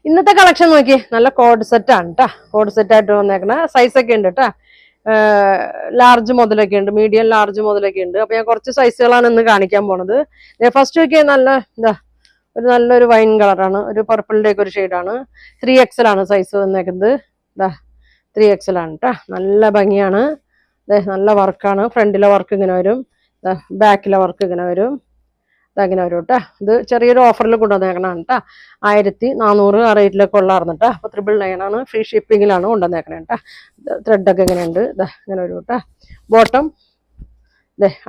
ഇന്നത്തെ കളക്ഷൻ നോക്കി നല്ല കോഡ് സെറ്റ് ആണ് കേട്ടാ. കോഡ് സെറ്റ് ആയിട്ട് വന്നേക്കണ സൈസൊക്കെ ഉണ്ട് കേട്ടാ. ലാർജ് മുതലൊക്കെ ഉണ്ട്, മീഡിയം ലാർജ് മുതലൊക്കെ ഉണ്ട്. അപ്പൊ ഞാൻ കുറച്ച് സൈസുകളാണ് ഇന്ന് കാണിക്കാൻ പോണത്. ഫസ്റ്റ് നോക്കിയാൽ നല്ല എന്താ നല്ലൊരു വൈൻ കളറാണ്, ഒരു പർപ്പിളിന്റെ ഒക്കെ ഒരു ഷെയ്ഡാണ്. 3XL ആണ് സൈസ് വന്നേക്കുന്നത്. ഇതാ 3XL ആണ് കേട്ടാ. നല്ല ഭംഗിയാണ്. നല്ല വർക്കാണ്. ഫ്രണ്ടിലെ വർക്ക് ഇങ്ങനെ വരും, ബാക്കിലെ വർക്ക് ഇങ്ങനെ വരും, ഇതങ്ങനെ വരും കേട്ടാ. ഇത് ചെറിയൊരു ഓഫറിൽ കൊണ്ടുവന്നേക്കണാണ് കേട്ടാ. 1400 ആ റേറ്റിലൊക്കെ ഉള്ളായിരുന്നു കേട്ടാ. അപ്പൊ 999 ആണ്. ഫ്രീ ഷിപ്പിങ്ങിലാണ് കൊണ്ടുവന്നേക്കണേ കേട്ടാ. ത്രെഡൊക്കെ ഇങ്ങനെയുണ്ട്, ഇങ്ങനെ വരും കേട്ടാ. ബോട്ടം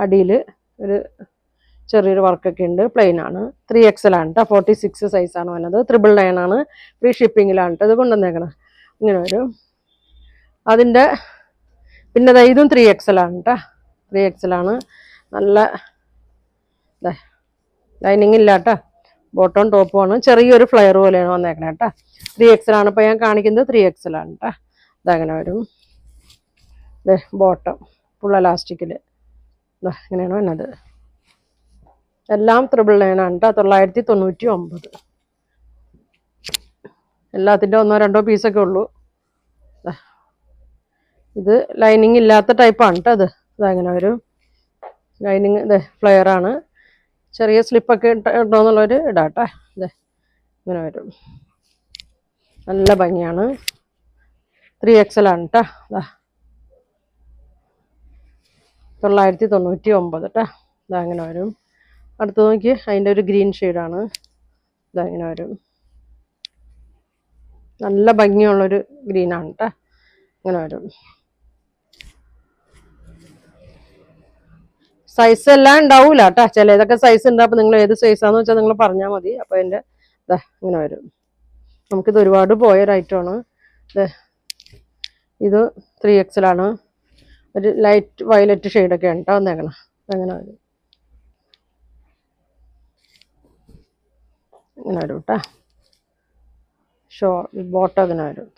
അടിയിൽ ഒരു ചെറിയൊരു വർക്കൊക്കെ ഉണ്ട്, പ്ലെയിൻ ആണ്. 3XL ആണ് കേട്ടോ. 46 സൈസാണ് വന്നത്. 999 ആണ്. ഫ്രീ ഷിപ്പിങ്ങിലാണ് കേട്ടോ ഇത് കൊണ്ടുവന്നേക്കണം. ഇങ്ങനെ വരും. അതിൻ്റെ പിന്നെ ഇതും 3XL ആണ് കേട്ടോ. 3XL ആണ്. നല്ല ലൈനിങ് ഇല്ല കേട്ടോ. ബോട്ടം ടോപ്പും ആണ്. ചെറിയൊരു ഫ്ലെയർ പോലെയാണ് വന്നേക്കണേ കേട്ടോ. 3XL ആണ് ഇപ്പോൾ ഞാൻ കാണിക്കുന്നത്. 3XL ആണ് കേട്ടോ. ഇതങ്ങനെ വരും. ബോട്ടം ഫുൾ എലാസ്റ്റിക്കിൽ ഇങ്ങനെയാണ് വന്നത്. എല്ലാം 999 ആണ് കേട്ടോ. 999. എല്ലാത്തിൻ്റെ ഒന്നോ രണ്ടോ പീസൊക്കെ ഉള്ളൂ. ഇത് ലൈനിങ് ഇല്ലാത്ത ടൈപ്പാണ് കേട്ടോ. ഇതങ്ങനെ വരും. ലൈനിങ് ഫ്ലെയർ ആണ്. ചെറിയ സ്ലിപ്പൊക്കെ ഇടണമെന്നുള്ളവർ ഇടാട്ടെ. ഇങ്ങനെ വരും. നല്ല ഭംഗിയാണ്. 3XL ആണ് കേട്ടോ. 999 കേട്ടോ. ഇതങ്ങനെ വരും. അടുത്ത് നോക്കി അതിൻ്റെ ഒരു ഗ്രീൻ ഷെയ്ഡാണ്. ഇതങ്ങനെ വരും. നല്ല ഭംഗിയുള്ളൊരു ഗ്രീനാണ് കേട്ടോ. ഇങ്ങനെ വരും. സൈസ് എല്ലാം ഉണ്ടാവൂല കേട്ടോ. ചിലതൊക്കെ സൈസ് ഉണ്ട്. അപ്പോൾ നിങ്ങൾ ഏത് സൈസാന്ന് വെച്ചാൽ നിങ്ങൾ പറഞ്ഞാൽ മതി. അപ്പോൾ അതിൻ്റെ ഇങ്ങനെ വരും. നമുക്കിത് ഒരുപാട് പോയൊരു ഐറ്റമാണ്. ഇത് 3XL ആണ്. ഒരു ലൈറ്റ് വയലറ്റ് ഷെയ്ഡൊക്കെ ഉണ്ട് കേട്ടോ വന്നേക്കണം. അങ്ങനെ വരും. ഇങ്ങനെ വരും കേട്ടോ. ബോട്ടം ഇങ്ങനെ വരും.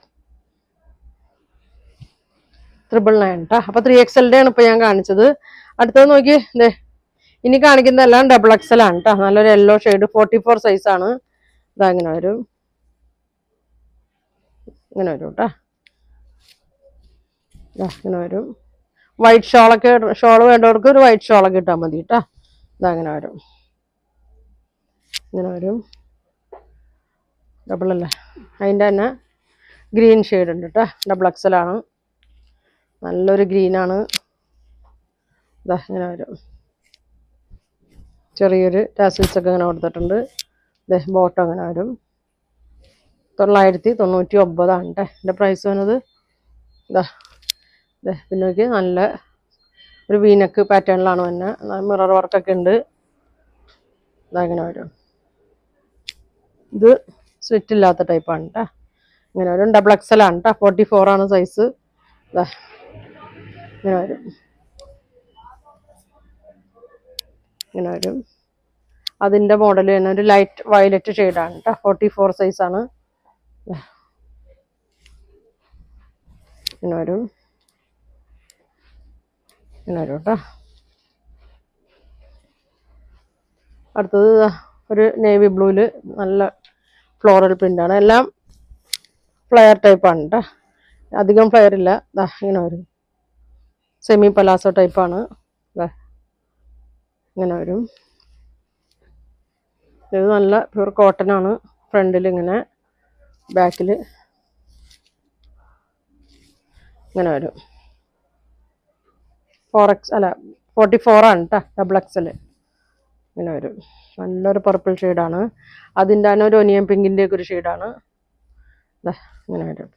999 കേട്ടോ. അപ്പോൾ 3XL ആണ് ഇപ്പോൾ ഞാൻ കാണിച്ചത്. അടുത്തത് നോക്കി ഇനി കാണിക്കുന്നതെല്ലാം XXL ആണ് കേട്ടോ. നല്ലൊരു യെല്ലോ ഷെയ്ഡ് 44 സൈസാണ്. ഇതങ്ങനെ വരും. ഇങ്ങനെ വരും കേട്ടോ. ഇങ്ങനെ വരും. വൈറ്റ് ഷോള് വേണ്ടവർക്ക് ഒരു വൈറ്റ് ഷോളൊക്കെ ഇട്ടാൽ മതി കേട്ടോ. ഇതങ്ങനെ വരും. ഇങ്ങനെ വരും. ഡബിൾ അല്ലേ. അതിൻ്റെ തന്നെ ഗ്രീൻ ഷെയ്ഡ് ഉണ്ട് കേട്ടോ. XXL ആണ്. നല്ലൊരു ഗ്രീനാണ്. ഇങ്ങനെ വരും. ചെറിയൊരു ടാസിൽസൊക്കെ ഇങ്ങനെ കൊടുത്തിട്ടുണ്ട്. ബോട്ടം അങ്ങനെ വരും. 999 ആണ് കേട്ടോ എൻ്റെ പ്രൈസ് വന്നത്. പിന്നെ നോക്കി നല്ല ഒരു വീനക്ക് പാറ്റേണിലാണ് തന്നെ. മിറർ വർക്കൊക്കെ ഉണ്ട്. ഇതങ്ങനെ വരും. ഇത് സ്ലിറ്റ് ഇല്ലാത്ത ടൈപ്പാണ് കേട്ടോ. ഇങ്ങനെ വരും. XXL ആണ് കേട്ടോ. 44 ആണ് സൈസ്. ഇങ്ങനെ വരും. ഇങ്ങനെ വരും. അതിൻ്റെ മോഡൽ തന്നെ ഒരു ലൈറ്റ് വയലറ്റ് ഷെയ്ഡാണ് കേട്ടോ. 44 സൈസാണ്. ഇങ്ങനെ വരും. ഇങ്ങനെ വരും കേട്ടോ. അടുത്തത് ഒരു നേവി ബ്ലൂവിൽ നല്ല ഫ്ലോറൽ പ്രിൻ്റാണ്. എല്ലാം ഫ്ലെയർ ടൈപ്പാണ് കേട്ടോ. അധികം ഫ്ലെയർ ഇല്ല. ഇങ്ങനെ വരും. സെമി പലാസോ ടൈപ്പാണ്. ഇങ്ങനെ വരും. ഇത് നല്ല പ്യൂർ കോട്ടൺ ആണ്. ഫ്രണ്ടിൽ ഇങ്ങനെ, ബാക്കിൽ ഇങ്ങനെ വരും. 44 ആണ് കേട്ടോ. XXL ഇങ്ങനെ വരും. നല്ലൊരു പർപ്പിൾ ഷെയ്ഡാണ്. അതിൻ്റെ തന്നെ ഒരു ഒനിയൻ പിങ്കിൻ്റെ ഒക്കെ ഒരു ഷെയ്ഡാണ്. ഇങ്ങനെ വരും.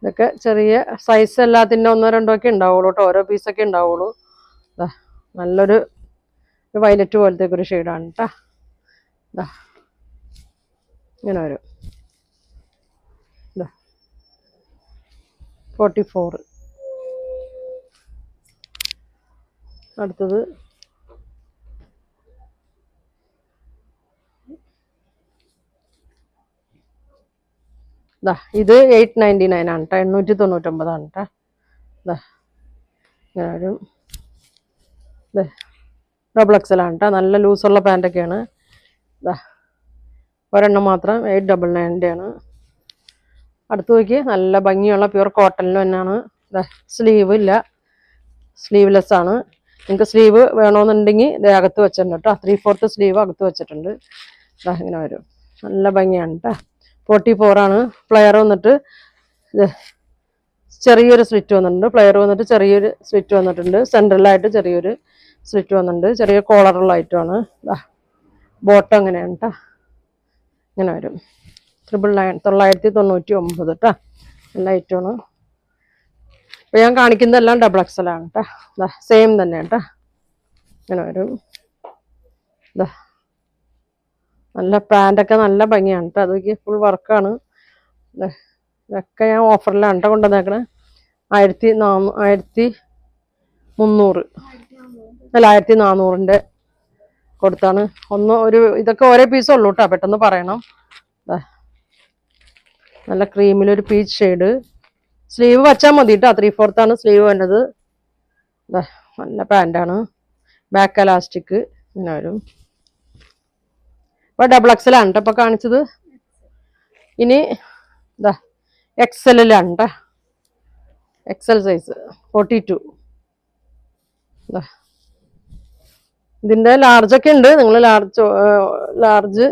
ഇതൊക്കെ ചെറിയ സൈസ് എല്ലാത്തിൻ്റെ ഒന്നോ രണ്ടോ ഒക്കെ ഉണ്ടാവുള്ളൂ കേട്ടോ. ഓരോ പീസൊക്കെ ഉണ്ടാവുള്ളൂ. നല്ലൊരു വയലറ്റ് പോലത്തെ ഒരു ഷെയ്ഡാണ് കേട്ടോ. ഇങ്ങനെ വരും. 44. അടുത്തത് ഇത് 899 ആണ് കേട്ടോ. 899 ആണ് കേട്ടോ. ഇങ്ങനെ വരും. ഡബിൾ എക്സലാണ് കേട്ടോ, നല്ല ലൂസുള്ള പാൻറ്റൊക്കെയാണ്. ഒരെണ്ണം മാത്രം 899 ആണ്. അടുത്ത് നോക്കി, നല്ല ഭംഗിയുള്ള പ്യൂർ കോട്ടണിൽ തന്നെയാണ്. സ്ലീവ് ഇല്ല, സ്ലീവ്ലെസ് ആണ്. നിങ്ങൾക്ക് സ്ലീവ് വേണമെന്നുണ്ടെങ്കിൽ ഇത് അകത്ത് വെച്ചിട്ടുണ്ട് കേട്ടോ. 3/4 സ്ലീവ് അകത്ത് വെച്ചിട്ടുണ്ട്. ഇങ്ങനെ വരും, നല്ല ഭംഗിയാണ് കേട്ടോ. 44 ആണ്. പ്ലെയർ വന്നിട്ട് ഇത് ചെറിയൊരു സ്ലിറ്റ് വന്നിട്ടുണ്ട്. പ്ലെയർ വന്നിട്ട് ചെറിയൊരു സ്ലിറ്റ് വന്നിട്ടുണ്ട്. സെൻട്രലായിട്ട് ചെറിയൊരു സ്ലിറ്റ് വന്നിട്ടുണ്ട്. ചെറിയ കോളറുള്ള ഐറ്റമാണ്. ബോട്ടം അങ്ങനെയാണ് കേട്ടോ. ഇങ്ങനെ വരും. 999 കേട്ടോ. നല്ല ഐറ്റമാണ്. അപ്പോൾ ഞാൻ കാണിക്കുന്നതെല്ലാം ഡബിൾ എക്സലാണ് കേട്ടോ. സെയിം തന്നെ കേട്ടോ. ഇങ്ങനെ വരും. നല്ല പാൻറ്റൊക്കെ നല്ല ഭംഗിയാണ് കേട്ടോ. അതൊക്കെ ഫുൾ വർക്കാണ്. ഇതൊക്കെ ഞാൻ ഓഫറിലാണ് കേട്ടോ കൊണ്ടുവന്നേക്കണേ. 1300 അല്ല 1400 കൊടുത്താണ്. ഇതൊക്കെ ഓരോ പീസേ ഉള്ളൂ കേട്ടോ, പെട്ടെന്ന് പറയണം. നല്ല ക്രീമിലൊരു പീച്ച് ഷെയ്ഡ്. സ്ലീവ് വച്ചാൽ മതി കേട്ടോ. 3/4 ആണ് സ്ലീവ് വേണ്ടത്. നല്ല പാൻറ്റാണ്. ബാക്ക് എലാസ്റ്റിക് ഇങ്ങനെ വരും. ഇപ്പോൾ ഡബിൾ എക്സലാണ് കേട്ടോ ഇപ്പോൾ കാണിച്ചത്. ഇനി എക്സലിലാണ് കേട്ടോ. XL size 42. ഇതിൻ്റെ ലാർജൊക്കെ ഉണ്ട്. നിങ്ങൾ ലാർജ്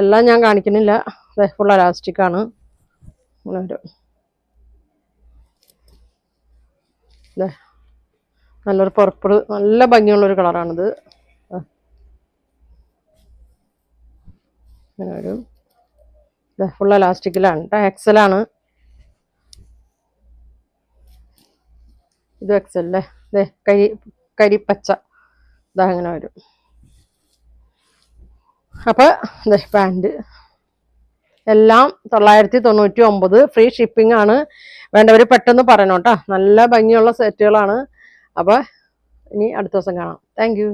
എല്ലാം ഞാൻ കാണിക്കുന്നില്ല. ഫുൾ എലാസ്റ്റിക്കാണ്. അങ്ങനെ വരും. നല്ലൊരു പർപ്പിൾ, നല്ല ഭംഗിയുള്ളൊരു കളറാണിത്. അങ്ങനെ വരും. ഫുൾ എലാസ്റ്റിക്കിലാണ് കേട്ടോ. എക്സലാണ്. ഇത് എക്സലല്ലേ. കരിപ്പച്ച അങ്ങനെ വരും. അപ്പോൾ പാൻറ് എല്ലാം 999. ഫ്രീ ഷിപ്പിംഗ് ആണ്. വേണ്ടവർ പെട്ടെന്ന് പറയണം കേട്ടോ. നല്ല ഭംഗിയുള്ള സെറ്റുകളാണ്. അപ്പോൾ ഇനി അടുത്ത ദിവസം കാണാം. Thank you.